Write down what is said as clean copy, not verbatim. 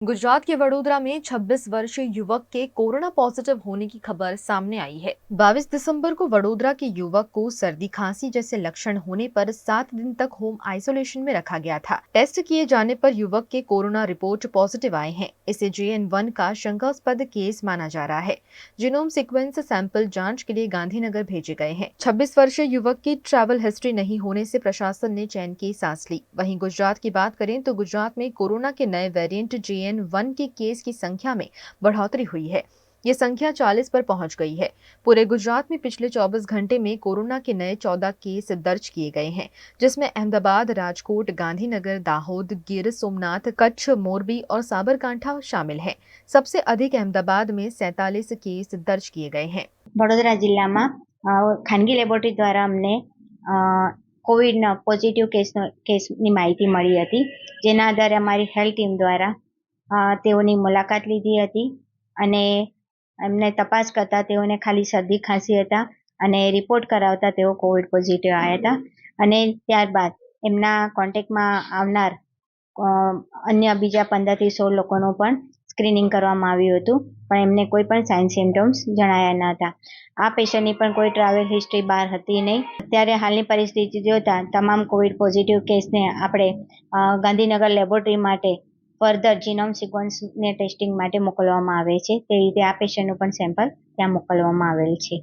गुजरात के वडोदरा में 26 वर्षीय युवक के कोरोना पॉजिटिव होने की खबर सामने आई है। 22 दिसंबर को वडोदरा के युवक को सर्दी खांसी जैसे लक्षण होने पर 7 दिन तक होम आइसोलेशन में रखा गया था। टेस्ट किए जाने पर युवक के कोरोना रिपोर्ट पॉजिटिव आए हैं। इसे JN1 का शंकास्पद केस माना जा रहा है। जीनोम सीक्वेंस सैंपल जांच के लिए गांधीनगर भेजे गए हैं। 26 वर्षीय युवक की ट्रैवल हिस्ट्री नहीं होने से प्रशासन ने चैन की सांस ली। वहीं गुजरात की बात करें तो गुजरात में कोरोना के नए वेरिएंट JN1 के केस की संख्या में बढ़ोतरी हुई है। ये संख्या 40 पर पहुंच गई है। पूरे गुजरात में पिछले 24 घंटे में कोरोना के नए 14 केस दर्ज किए गए हैं, जिसमें अहमदाबाद, राजकोट, गांधीनगर, दाहोद, गिर सोमनाथ, कच्छ, मोरबी और साबरकांठा शामिल हैं। सबसे अधिक अहमदाबाद में 47 केस दर्ज किए गए हैं। વડોદરા જિલ્લામાં ખાનગી લેબોરેટરી દ્વારા અમને કોવિડના પોઝિટિવ કેસની માહિતી મળી હતી, જેના આધારે અમારી હેલ્થ ટીમ દ્વારા તેઓની મુલાકાત લીધી હતી અને એમને તપાસ કરતા તેઓને ખાલી શરદી ખાંસી હતા અને રિપોર્ટ કરાવતા તેઓ કોવિડ પોઝિટિવ આવ્યા હતા અને ત્યારબાદ એમના કોન્ટેક્ટમાં આવનાર અન્ય બીજા 15 થી 16 લોકોનું પણ સ્ક્રીનિંગ કરવામાં આવ્યું હતું, પણ એમને કોઈ પણ સાઇન સિમ્ટમ્સ જણાયા ન હતા. આ પેશન્ટની પણ કોઈ ટ્રાવેલ હિસ્ટ્રી બહાર હતી નહીં. અત્યારે હાલની પરિસ્થિતિ જોતા તમામ કોવિડ પોઝિટિવ કેસને આપણે ગાંધીનગર લેબોરેટરી માટે ફર્ધર જીનોમ સિક્વન્સને ટેસ્ટિંગ માટે મોકલવામાં આવે છે. તે રીતે આ પેશન્ટનું પણ સેમ્પલ ત્યાં મોકલવામાં આવેલ છે.